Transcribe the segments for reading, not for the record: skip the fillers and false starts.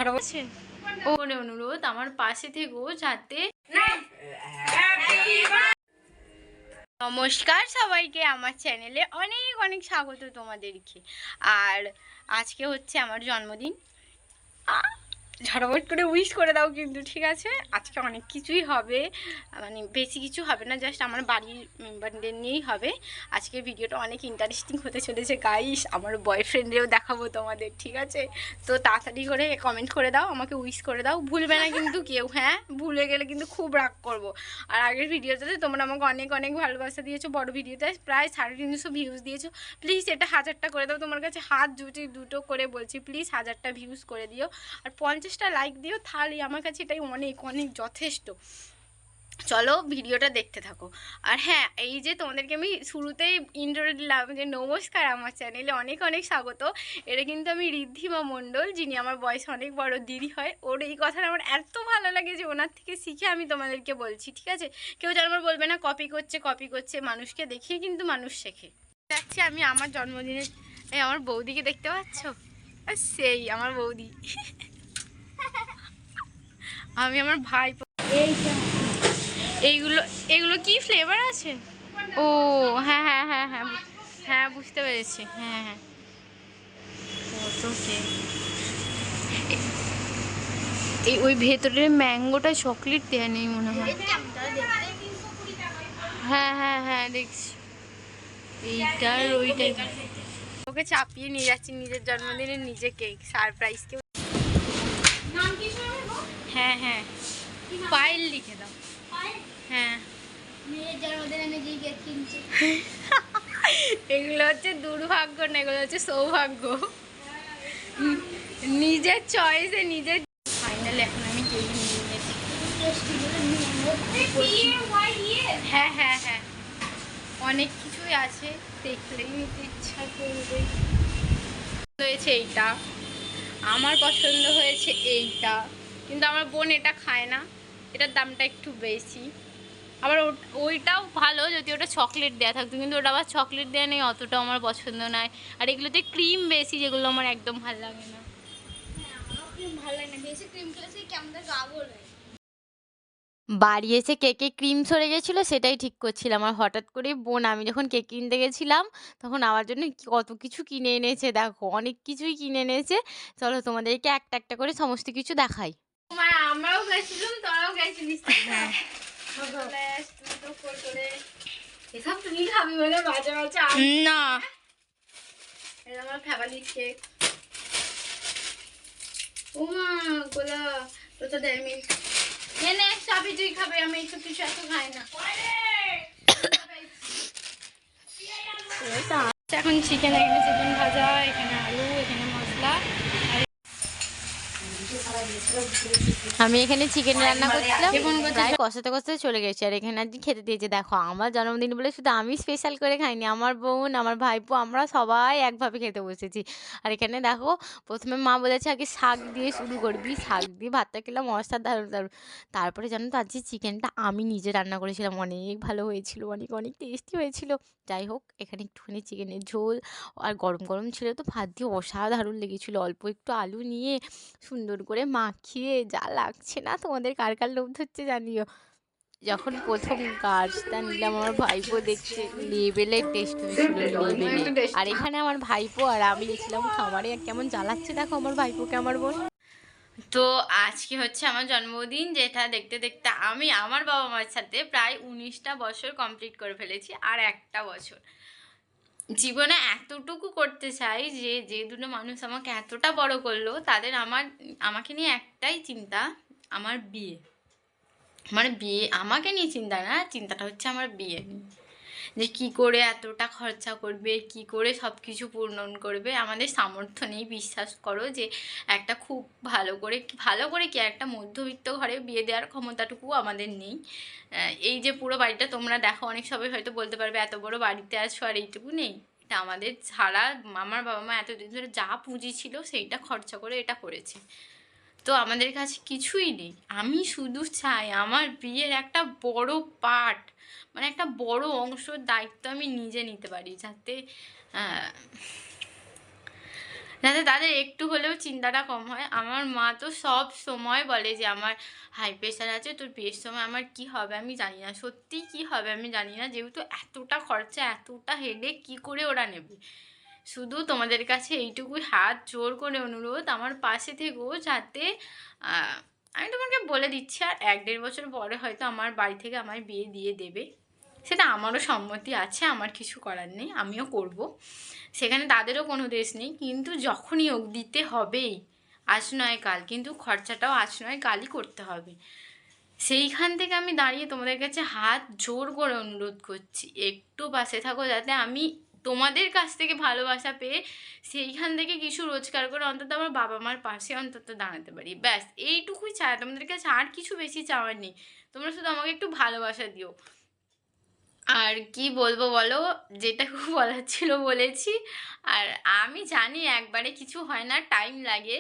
ঝাড়া বলছে ওরে অনুরোধ আমার পাশে থেকো যাতে। নমস্কার সবাইকে, আমার চ্যানেলে অনেক অনেক স্বাগত তোমাদেরকে। আর আজকে হচ্ছে আমার জন্মদিন। ঝটাপট করে উইশ করে দাও কিন্তু, ঠিক আছে? আজকে অনেক কিছুই হবে, মানে বেশি কিছু হবে না, জাস্ট আমার বাড়ির মেম্বারদের নিয়েই হবে। আজকের ভিডিওটা অনেক ইন্টারেস্টিং হতে চলেছে গাইস। আমার বয়ফ্রেন্ডেও দেখাবো তোমাদের, ঠিক আছে? তো তাড়াতাড়ি করে কমেন্ট করে দাও, আমাকে উইশ করে দাও, ভুলবে না কিন্তু কেউ। হ্যাঁ, ভুলে গেলে কিন্তু খুব রাগ করবো। আর আগের ভিডিওটাতে তোমরা আমাকে অনেক অনেক ভালোবাসা দিয়েছো, বড় ভিডিওটায় প্রায় 350 ভিউজ দিয়েছো। প্লিজ এটা 1000টা করে দাও, তোমার কাছে হাত জুটি দুটো করে বলছি, প্লিজ 1000টা ভিউজ করে দিও। আর 50টা লাইক দিও, তাহলে আমার কাছে এটাই অনেক অনেক যথেষ্ট। চলো ভিডিওটা দেখতে থাকো। আর হ্যাঁ, এই যে তোমাদেরকে আমি শুরুতেই ইন্ট্রো দিলাম যে নমস্কার, আমার চ্যানেলে অনেক অনেক স্বাগত। এটা কিন্তু আমি ঋদ্ধিমা মণ্ডল, যিনি আমার বয়সে অনেক বড় দিদি হয়। ওর এই কথাটা আমার এত ভালো লাগে যে ওনার থেকে শিখে আমি তোমাদেরকে বলছি, ঠিক আছে? কেউ যেন আমার বলবে না কপি করছে। মানুষকে দেখিয়ে কিন্তু মানুষ শেখে। যাচ্ছি আমি আমার জন্মদিনে। এই আমার বৌদিকে দেখতে পাচ্ছ? সেই আমার বৌদি। আমি আমার ভাই। এইগুলো এগুলো কি ফ্লেভার আছে? ও হ্যাঁ হ্যাঁ হ্যাঁ হ্যাঁ হ্যাঁ, বুঝতে পেরেছি। হ্যাঁ হ্যাঁ, ওকে। এই ওই ভেতরের ম্যাঙ্গোটা চকলেট দেয়া নেই মনে হয়। হ্যাঁ হ্যাঁ হ্যাঁ, দেখছি এইটার ওইটাই। ওকে চাপিয়ে নিয়ে যাচ্ছি নিজের জন্মদিনে, নিজে কেক সারপ্রাইজ। কেউ হ্যাঁ হ্যাঁ, পায়েল লিখে দাও। হ্যাঁ, এগুলো হচ্ছে দুর্ভাগ্য না, এগুলো হচ্ছে সৌভাগ্য। নিজের চয়েসে নিজের। ফাইনালি এখন আমি কেক নিয়ে নিয়েছি। হ্যাঁ হ্যাঁ হ্যাঁ, অনেক কিছুই আছে, দেখলেই নিতে ইচ্ছা করবে। হয়েছে এইটা, আমার পছন্দ হয়েছে এইটা, কিন্তু আমার বোন এটা খায় না, এটার দামটা একটু বেশি। আবার ওইটাও ভালো যদি ওটা চকলেট দেওয়া থাকতো, কিন্তু ওটা আবার চকলেট দেওয়া নেই, অতটাও আমার পছন্দ নয়। আর এগুলোতে ক্রিম বেশি, যেগুলো আমার একদম ভালো লাগে না। বাড়ি এসে কেকে ক্রিম সরে গেছিলো, সেটাই ঠিক করছিলাম। আর হঠাৎ করে বোন, আমি যখন কেক কিনতে গেছিলাম তখন আমার জন্য কত কিছু কিনে এনেছে, দেখো অনেক কিছুই কিনে এনেছে। চলো তোমাদেরকে একটা একটা করে সমস্ত কিছু দেখাই। আমরাও গেছিলাম, তোরাও গেছিলিস। হ্যাঁ, এসব তুমি খাবি বলে মাঝে মাঝে না। এটা আমার ফেভারিট কেক। ও মা গোলা, তোটা দেয় মিল্ক। নে সবই তুই খাবে, আমি এইসব কিছু এত খাই না। এখন চিকেন, এখানে চিকেন ভাজা, এখানে আলু, এখানে মশলা। আমি এখানে চিকেন রান্না করছিলাম, প্রায় কষাতে কষাতে চলে গেছি। আর এখানে আজকে খেতে দিয়েছে। দেখো আমার জন্মদিন বলে শুধু আমি স্পেশাল করে খাইনি, আমার বোন, আমার ভাইপো, আমরা সবাই একভাবে খেতে বসেছি। আর এখানে দেখো, প্রথমে মা বলেছে আগে শাক দিয়ে শুরু করবি, শাক দিয়ে ভাতটা খেলাম অসাধারণ দারুণ। তারপরে জানো তো, আজকে চিকেনটা আমি নিজে রান্না করেছিলাম, অনেক ভালো হয়েছিল, অনেক অনেক টেস্টি হয়েছিল। যাই হোক, এখানে একটুখানি চিকেনের ঝোল, আর গরম গরম ছিল তো, ভাত দিয়ে অসাধারণ লেগেছিলো। অল্প একটু আলু নিয়ে সুন্দর করে মাখিয়ে, যা লাগছে না, তোমাদের কার কার লোভ ধরছে জানিও। যখন প্রথম গাছটা নিলাম, আমার ভাইপো দেখছে, লেবেলের টেস্ট হয়েছিল, লেবেলে। আর এখানে আমার ভাইপো আর আমি গেছিলাম খামারে, আর কেমন জ্বালাচ্ছে দেখো আমার ভাইপোকে আমার বোন। তো আজকে হচ্ছে আমার জন্মদিন, যেটা দেখতে দেখতে আমি আমার বাবা মার সাথে প্রায় 19টা বছর কমপ্লিট করে ফেলেছি। আর একটা বছর জীবনে এতটুকু করতে চাই যে যে দুটো মানুষ আমাকে এতটা বড় করলো, তাদের আমাকে নিয়ে একটাই চিন্তা, আমার বিয়ে। আমার বিয়ে, আমাকে নিয়ে চিন্তা না, চিন্তাটা হচ্ছে আমার বিয়ে, যে কি করে এতটা খরচা করবে, কি করে সব কিছু পূরণ করবে। আমাদের সামর্থ্য নেই, বিশ্বাস করো, যে একটা খুব ভালো করে কি একটা মধ্যবিত্ত ঘরে বিয়ে দেওয়ার ক্ষমতাটুকু আমাদের নেই। এই যে পুরো বাড়িটা তোমরা দেখো, অনেক সবাই হয়তো বলতে পারবে এত বড় বাড়িতে আছো আর এইটুকু নেই। এটা আমাদের ছাড়া আমার বাবা মা এতদিন ধরে যা পুঁজি ছিল সেইটা খরচা করে এটা করেছে। তো আমাদের কাছে কিছুই নেই। আমি শুধু চাই আমার বিয়ের একটা বড় পার্ট, মানে একটা বড় অংশের দায়িত্ব আমি নিজে নিতে পারি, যাতে যাতে তাদের একটু হলেও চিন্তাটা কম হয়। আমার মা তো সব সময় বলে যে আমার হাই প্রেশার আছে, তোর বিয়ের সময় আমার কি হবে আমি জানি না, সত্যিই কি হবে আমি জানি না, যেহেতু এতটা খরচা এতটা হেডেক কি করে ওরা নেবে। শুধু তোমাদের কাছে এইটুকুই হাত জোর করে অনুরোধ, আমার পাশে থেকেও, যাতে আমি তোমাকে বলে দিচ্ছি আর 1-1.5 বছর পরে হয়তো আমার বাড়ি থেকে আমার বিয়ে দিয়ে দেবে, সেটা আমারও সম্মতি আছে, আমার কিছু করার নেই, আমিও করব, সেখানে তাদেরও কোনো দেশ নেই। কিন্তু যখনই হোক দিতে হবেই, আজ নয় কাল, কিন্তু খরচাটাও আজ নয় কালই করতে হবে। সেইখান থেকে আমি দাঁড়িয়ে তোমাদের কাছে হাত জোর করে অনুরোধ করছি, একটু পাশে থাকো, যাতে আমি তোমাদের কাছ থেকে ভালোবাসা পেয়ে সেইখান থেকে কিছু রোজগার করে অন্তত আমার বাবা মার পাশে অন্তত দাঁড়াতে পারি। ব্যাস এইটুকুই চাই তোমাদের কাছে, আর কিছু বেশি চাওয়ার নেই। তোমরা শুধু আমাকে একটু ভালোবাসা দিও। আর কি বলবো বলো, যেটুকু বলার ছিল বলেছি। আর আমি জানি একবারে কিছু হয় না, টাইম লাগে,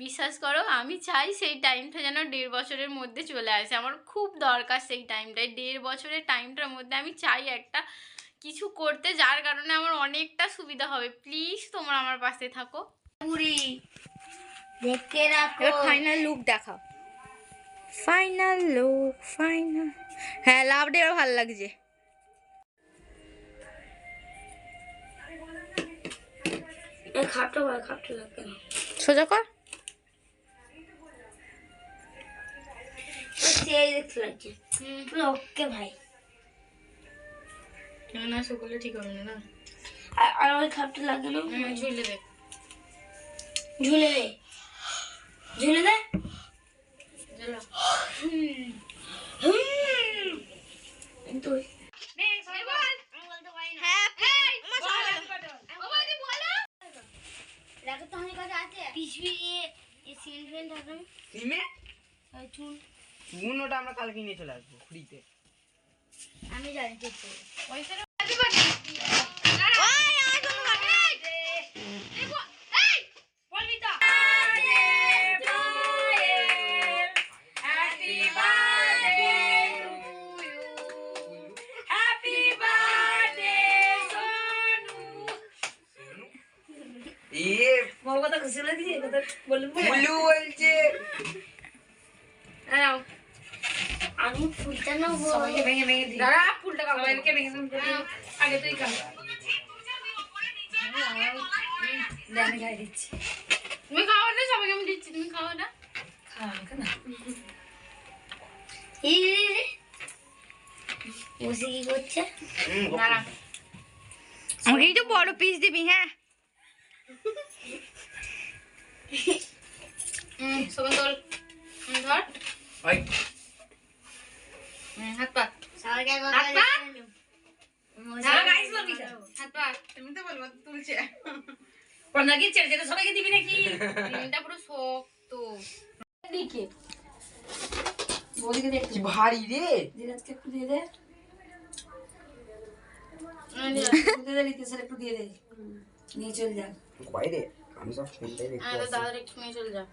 বিশ্বাস করো। আমি চাই সেই টাইমটা যেন 1.5 বছরের মধ্যে চলে আসে, আমার খুব দরকার সেই টাইমটাই। 1.5 বছরের টাইমটার মধ্যে আমি চাই একটা কিছু করতে, যার কারণে আমার অনেকটা সুবিধা হবে। প্লিজ তোমরা আমার পাশে থাকো। দেখে রাখো। ফাইনাল লুক দেখাও, ফাইনাল লুক, ফাইনাল। হ্যাঁ, লাভ ডে ভালো লাগছে। খাটো লাগে না, সোজা কর। সেই দেখতে লাগছে। ওকে ভাই, না সকলে ঠিক হবে না। আর ওই খাটো লাগে না, ঝুলে দে, ঝুলে দে, ঝুলে দে। তুই ওটা আমরা কালকে নিয়ে চলে আসবো ফ্রিতে। আমি জানি কথা খুশি লাগছে, কথা বলছে। আমি ফুলটা না ভেঙে দিই, দাঁড়া ফুলটা সবাইকে ভেঙে আগে তুই খা, আমি খাই দিচ্ছি। তুমি খাও না, সবাইকে আমি দিচ্ছি, তুমি খাও না। বসে কি করছে? আমাকে একটু বড় পিস দিবি। হ্যাঁ, শোভন তোল, ধর হাত পা, সবাইকে হাত পা, হাত পা। তুমি তো বলবো তুলছে নাকি ছেড়ে সবাইকে দিবি নাকি? এটা পুরো শক্ত দিকে বলিকে দেখতে ভারী রে। দিরাজকে একটু দিয়ে দে, একটু দিয়ে দে, নিয়ে চল যা বাইরে। আমি সব ফোনটাই দেখতে তো দাদার একটু নিয়ে চলে যা,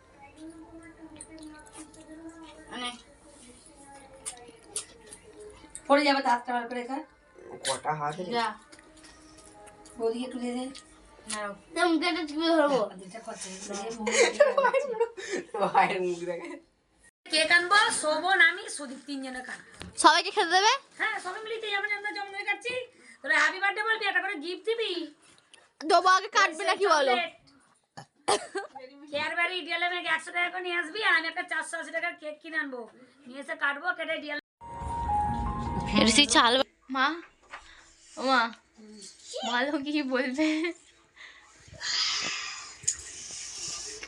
মানে পড়ে যাবে, তাতটা বার করে খা। কটা হাত রে। যা বলিকে একটু দিয়ে দে, নাও মুখে চুপি ধরবো। ভাইয়ের মুখ দেখে। কেক আনবো, শোভন আমি সুদীপ, তিনজনে খান। সবাইকে খেতে দেবে। হ্যাঁ, সবাই মিলে আমরা জন্মদিন কাটছি, তোরা হ্যাপি বার্থডে বলবি, একটা করে গিফট দিবি। দেবো, আগে কাটবে নাকি বলো। কেয়ারবেরি ডিএলএ মেঘ 100 টাকা করে নিয়ে আসবি, আর আমি একটা 480 টাকার কেক কিনে আনবো, নিয়ে এসে কাটবো, কেটে ডিএলএ সেই চাল। মা, ও মা, বলো কি বলবে।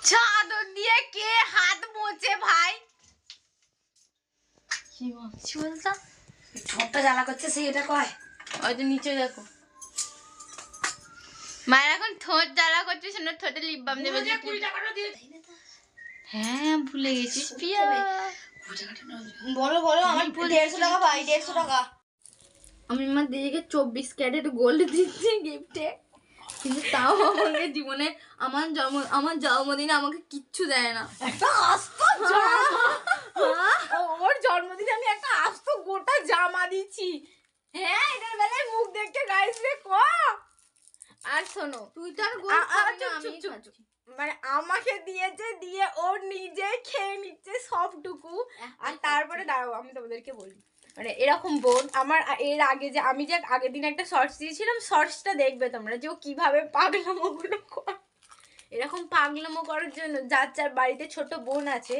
চাদর দিয়ে কে হাত মোছে ভাই? কি বলতাম, ঠোঁটটা জ্বালা করছে, সেই এটা কয়। ওই তো নিচে দেখো, মায়ের এখন ঠোঁট জ্বালা করছে, শোনো ঠোঁটে লিপ বাম দেবে। হ্যাঁ, ভুলে গেছিস পিয়া। বলো আমার 150 টাকা ভাই, 150 টাকা। আমি আমার দিদিকে 24 ক্যারেট গোল্ড দিচ্ছি গিফটে, কিন্তু তাও আমাকে জীবনে আমার জন্মদিনে আমাকে কিচ্ছু দেয় না। একটা আস্ত ওর জন্মদিনে আমি একটা আস্ত গোটা জামা দিচ্ছি। হ্যাঁ, এটার বেলায় মুখ দেখতে গাইস রে ক। আর শোনো, তুই তো আর গোল খাবি না, আমি খাচ্ছি। মানে আমাকে দিয়েছে, দিয়ে ও নিজে খেয়ে নিচ্ছে সবটুকু। আর তারপরে দাঁড়াও আমি তোমাদেরকে বলি, মানে এরকম বোন আমার এর আগে যে আমি যে আগের দিন একটা শর্টস দিয়েছিলাম, শর্টসটা দেখবে তোমরা যে ও কীভাবে পাগলামোগুলো করে। এরকম পাগলামো করার জন্য যার যার বাড়িতে ছোট বোন আছে,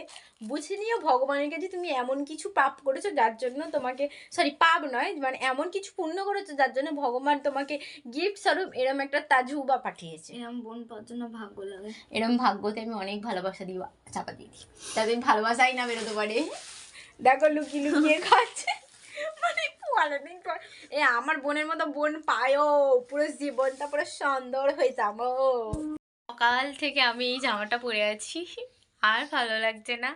বুঝে নিও ভগবানের কাছে তুমি এমন কিছু পাপ করেছো যার জন্য তোমাকে, সরি পাপ নয়, মানে এমন কিছু পুণ্য করেছো যার জন্য ভগবান তোমাকে গিফট স্বরূপ এরম একটা তাজুবা পাঠিয়েছে। এরকম বোন পাওয়ার জন্য ভাগ্য লাগে। এরম ভাগ্যতে আমি অনেক ভালোবাসা দিই, চাপা দিয়ে দিই, যাতে ভালোবাসাই না বেরোতে পারে। দেখো লুকিয়ে লুকিয়ে খাচ্ছে, মানে অনেকদিন পর এ আমার বোনের মতো বোন পায়ও, পুরো জীবনটা পুরো সুন্দর হয়ে যাবো। সকাল থেকে আমি এই জামাটা পরে আছি, আর ভালো লাগছে না।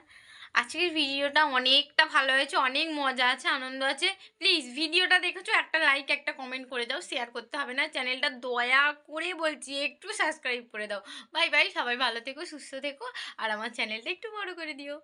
আজকের ভিডিওটা অনেকটা ভালো হয়েছে, অনেক মজা আছে, আনন্দ আছে। প্লিজ ভিডিওটা দেখেছো, একটা লাইক একটা কমেন্ট করে দাও, শেয়ার করতে হবে না, চ্যানেলটা দয়া করে বলছি একটু সাবস্ক্রাইব করে দাও। বাই বাই, সবাই ভালো থেকো, সুস্থ থেকো, আর আমার চ্যানেলটা একটু বড় করে দিও।